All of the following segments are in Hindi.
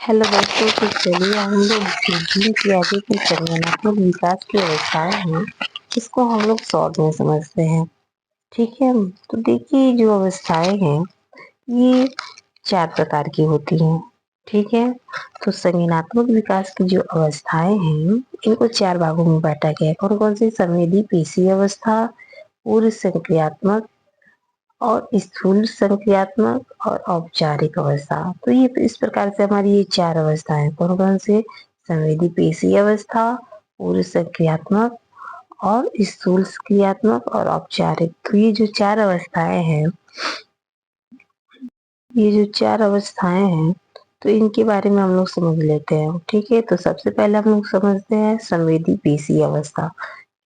हेलो दोस्तों, तो चलिए हम लोग जीन की आगे की संज्ञानात्मक विकास की अवस्थाएं हैं, इसको हम लोग शॉर्ट में समझते हैं। ठीक है, तो देखिए जो अवस्थाएं हैं ये 4 प्रकार की होती हैं। ठीक है, तो संज्ञानात्मक विकास की जो अवस्थाएं हैं इनको 4 भागों में बांटा गया है। कौन कौन सी? संवेदी पेशी अवस्था, पूर्व संक्रियात्मक और स्थूल संक्रियात्मक और औपचारिक अवस्था। तो ये इस प्रकार से हमारी ये 4 अवस्थाएं कौन कौन से? संवेदी पेशी अवस्था, पूर्व संक्रियात्मक और स्थूल क्रियात्मक और औपचारिक। तो ये जो 4 अवस्थाएं हैं, ये जो 4 अवस्थाएं हैं तो इनके बारे में हम लोग समझ लेते हैं। ठीक है, तो सबसे पहले हम लोग समझते हैं संवेदी पेशी अवस्था।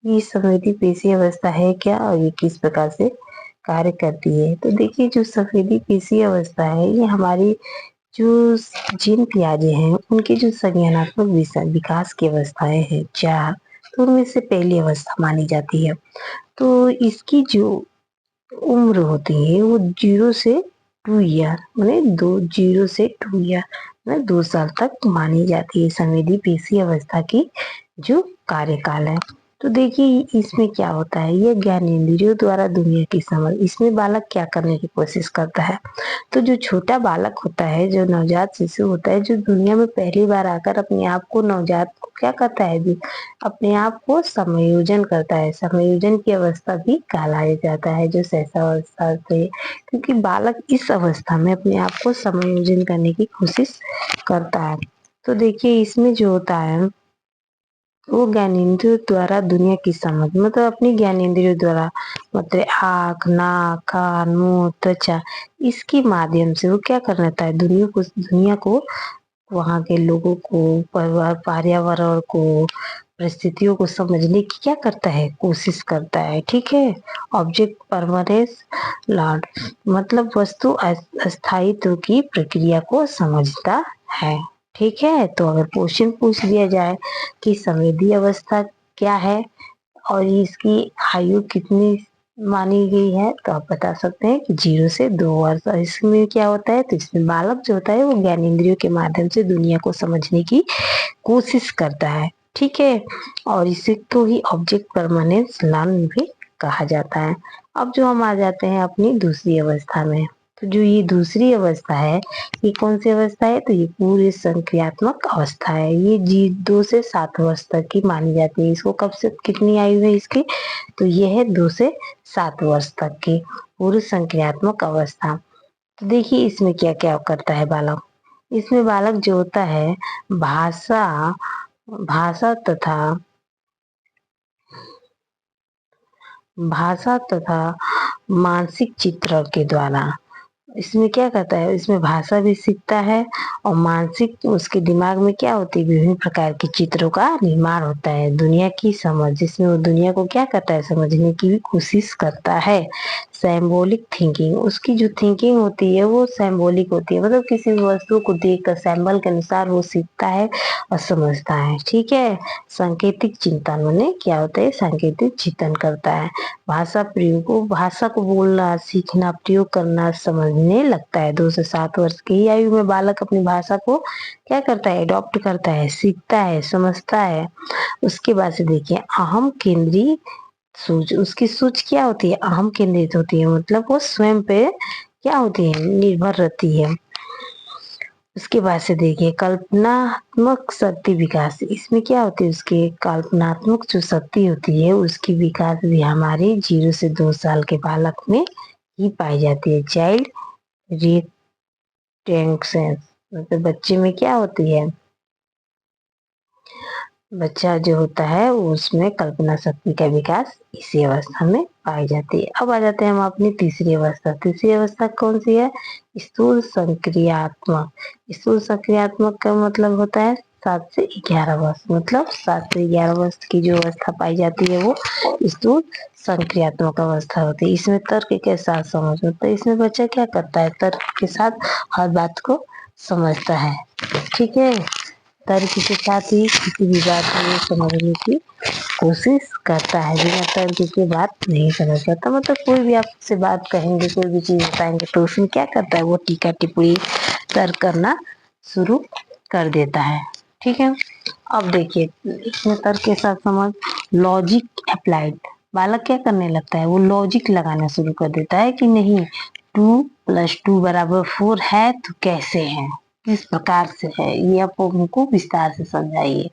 ये संवेदी पेशी अवस्था है क्या और ये किस प्रकार से कार्य करती है? तो देखिए जो संवेदी पेशी अवस्था है ये हमारी जो जीन पियाजे हैं उनके जो संज्ञानात्मक विकास की अवस्थाएं हैं 4, तो उनमें से पहली अवस्था मानी जाती है। तो इसकी जो उम्र होती है वो 0 से 2 ईयर मैंने 2 में 2 साल तक मानी जाती है संवेदी पेशी अवस्था की जो कार्यकाल है। तो देखिए इसमें क्या होता है, ये ज्ञानेंद्रियों द्वारा दुनिया की समझ, इसमें बालक क्या करने की कोशिश करता है? तो जो छोटा बालक होता है, जो नवजात शिशु होता है, जो दुनिया में पहली बार आकर अपने आप को नवजात को क्या करता है, अपने आप को समायोजन करता है। समायोजन की अवस्था भी कहलाया जाता है जो शैशवावस्था से, क्योंकि बालक इस अवस्था में अपने आप को समायोजन करने की कोशिश करता है। तो देखिए इसमें जो होता है वो ज्ञानेंद्रियों द्वारा दुनिया की समझ, मतलब अपनी ज्ञानेंद्रियों द्वारा, मतलब आँख, नाक, कान, मुंह, त्वचा, इसके माध्यम से वो क्या कर लेता है, दुनिया को वहाँ के लोगों को, परिवार, पर्यावरण को, परिस्थितियों को समझने की क्या करता है, कोशिश करता है। ठीक है, ऑब्जेक्ट परमानेंस लॉर्ड, मतलब वस्तु अस्थायित्व की प्रक्रिया को समझता है। ठीक है, तो अगर क्वेश्चन पूछ दिया जाए कि संवेदी अवस्था क्या है और इसकी आयु कितनी मानी गई है, तो आप बता सकते हैं कि 0 से 2 वर्ष। और इसमें क्या होता है, तो इसमें बालक जो होता है वो ज्ञानेंद्रियों के माध्यम से दुनिया को समझने की कोशिश करता है। ठीक है, और इसे तो ही ऑब्जेक्ट परमानेंस लर्न भी कहा जाता है। अब जो हम आ जाते हैं अपनी दूसरी अवस्था में, तो जो ये दूसरी अवस्था है ये कौन सी अवस्था है, तो ये पूर्व संक्रियात्मक अवस्था है। ये 2 से 7 वर्ष तक की मानी जाती है। इसको कब से कितनी आयु है इसकी, तो ये है 2 से 7 वर्ष तक की पूर्व संक्रियात्मक अवस्था। तो देखिए इसमें क्या क्या करता है बालक। इसमें बालक जो होता है भाषा भाषा तथा भाषा तथा मानसिक चित्रण के द्वारा, इसमें क्या करता है, इसमें भाषा भी सीखता है और मानसिक, उसके दिमाग में क्या होती है, विभिन्न प्रकार के चित्रों का निर्माण होता है। दुनिया की समझ, जिसमें वो दुनिया को क्या करता है, समझने की भी कोशिश करता है। सिंबॉलिक थिंकिंग, उसकी जो थिंकिंग होती है वो सिंबॉलिक होती है, मतलब किसी वस्तु को देखकर सिंबल के अनुसार वो सीखता है और समझता है। ठीक है, सांकेतिक चिंतन माने क्या होता है, सांकेतिक चिंतन करता है। भाषा प्रयोग, भाषा को बोलना, सीखना, प्रयोग करना, समझने लगता है। 2 से 7 वर्ष की आयु में बालक अपनी भाषा को क्या करता है, अडॉप्ट करता है, सीखता है, समझता है। उसके बाद से देखिए अहम केंद्रीय सोच, उसकी सोच क्या होती है, अहम केंद्रित होती है, मतलब वो स्वयं पे क्या होती है, निर्भर रहती है। उसके बाद से देखिए कल्पनात्मक शक्ति विकास, इसमें क्या होती है, उसकी कल्पनात्मक जो शक्ति होती है उसकी विकास भी हमारे 0 से 2 साल के बालक में ही पाई जाती है। चाइल्ड रिटेंशन, मतलब बच्चे में क्या होती है, बच्चा जो होता है उसमें कल्पना शक्ति का विकास इसी अवस्था में पाई जाती है। अब आ जाते हैं हम अपनी तीसरी अवस्था। तीसरी अवस्था कौन सी है, स्थूल संक्रियात्मक। स्थूल संक्रियात्मक का मतलब होता है 7 से 11 वर्ष, मतलब 7 से 11 वर्ष की जो अवस्था पाई जाती है वो स्थूल संक्रियात्मक अवस्था होती है। इसमें तर्क के साथ समझ होता है। इसमें बच्चा क्या करता है, तर्क के साथ हर बात को समझता है। ठीक है, तर्क के साथ ही किसी भी बात को समझने की कोशिश करता है, बिना तर्क के बात नहीं समझ पाता। मतलब कोई भी आपसे बात कहेंगे, कोई भी चीज बताएंगे तो उसमें क्या करता है, वो टीका टिप्पणी तर्क करना शुरू कर देता है। ठीक है, अब देखिए इसमें तर्क के साथ समझ, लॉजिक अप्लाइड, बालक क्या करने लगता है, वो लॉजिक लगाना शुरू कर देता है कि नहीं 2+2 = 4 है तो कैसे है, किस प्रकार से है, ये आप उनको विस्तार से समझाइए।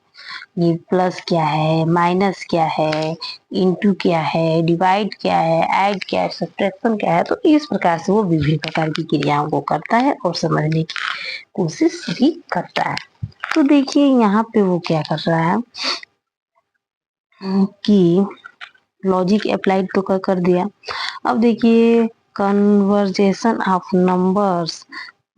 ये प्लस क्या है, माइनस क्या है, इनटू क्या है, डिवाइड क्या है, ऐड क्या है, सब्ट्रैक्शन क्या है। तो इस प्रकार से वो विभिन्न प्रकार की क्रियाओं को करता है और समझने की कोशिश भी करता है। तो देखिए यहाँ पे वो क्या कर रहा है कि लॉजिक अप्लाइड तो कर दिया। अब देखिए कन्वर्जेशन ऑफ नंबर्स,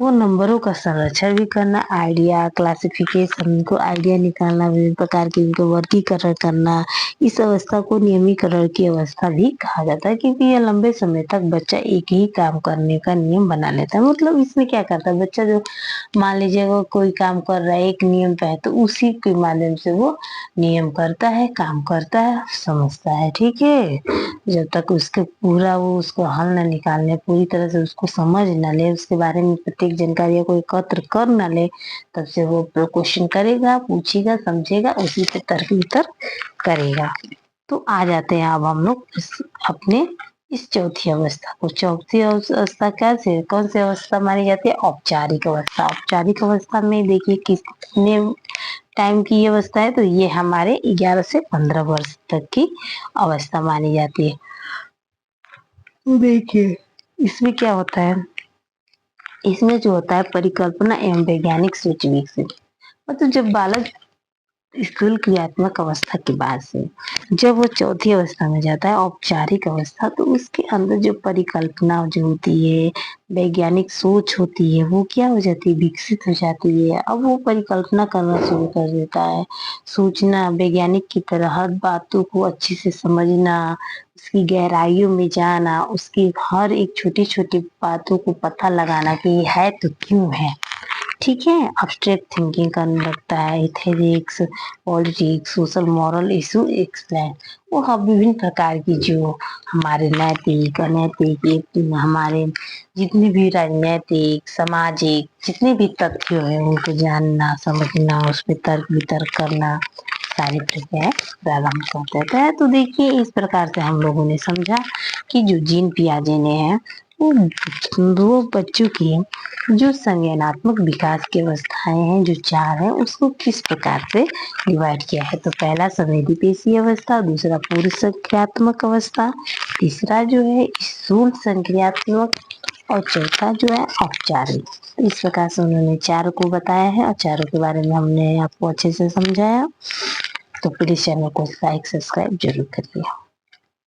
वो नंबरों का संरक्षण भी करना, आइडिया क्लासिफिकेशन को आइडिया निकालना, विभिन्न प्रकार के इनको वर्गीकरण करना, इस अवस्था को नियमीकरण की अवस्था भी कहा जाता है, क्योंकि यह लंबे समय तक बच्चा एक ही काम करने का नियम बना लेता है। मतलब इसमें क्या करता है बच्चा, जो मान लीजिए वो कोई काम कर रहा है एक नियम पे है तो उसी के माध्यम से वो नियम करता है, काम करता है, समझता है। ठीक है, जब तक उसके पूरा वो उसको हल न निकालने, पूरी तरह से उसको समझ न ले, उसके बारे में प्रत्येक जानकारी को एकत्र कर न ले, तब से वो क्वेश्चन करेगा, पूछेगा, समझेगा, उसी पे तर्क वितर्क करेगा। तो आ जाते हैं अब हम लोग अपने इस चौथी अवस्था को। चौथी अवस्था कैसे, कौन सी अवस्था मानी जाती है, औपचारिक अवस्था। औपचारिक अवस्था में देखिए कितने टाइम की ये अवस्था है, तो ये हमारे 11 से 15 वर्ष तक की अवस्था मानी जाती है। तो देखिए इसमें क्या होता है, इसमें जो होता है परिकल्पना एवं वैज्ञानिक सोच विकसित, मतलब जब बालक स्थूल क्रियात्मक अवस्था के बाद से जब वो चौथी अवस्था में जाता है, औपचारिक अवस्था, तो उसके अंदर जो परिकल्पना जो होती है, वैज्ञानिक सोच होती है, वो क्या हो जाती है, विकसित हो जाती है। अब वो परिकल्पना करना शुरू कर देता है, सोचना, वैज्ञानिक की तरह हर बातों को अच्छे से समझना, उसकी गहराइयों में जाना, उसकी हर एक छोटी छोटी बातों को पता लगाना कि ये है तो क्यों है। ठीक है, अब्स्ट्रैक्ट थिंकिंग करने लगता है, ethics, politics, social moral issue explain, वो हम विभिन्न प्रकार की जो हमारे नैतिक अनैतिक हमारे जितने भी राजनैतिक सामाजिक जितने भी तथ्य हैं उनको जानना समझना, उस पर तर्क वितर्क करना, सारी प्रक्रियाएं प्रारंभ कर देता है। तो देखिए इस प्रकार से हम लोगों ने समझा कि जो जीन पियाजे ने है वो बच्चों की जो संज्ञानात्मक विकास की अवस्थाएं हैं जो 4 है उसको किस प्रकार से डिवाइड किया है। तो पहला संवेदी पेशी अवस्था, दूसरा पूर्व संक्रियात्मक अवस्था, तीसरा जो है स्थूल संक्रियात्मक और चौथा जो है औपचारिक। तो इस प्रकार से उन्होंने 4 को बताया है और चारों के बारे में हमने आपको अच्छे से समझाया। तो प्लीज चैनल को लाइक सब्सक्राइब जरूर करिए।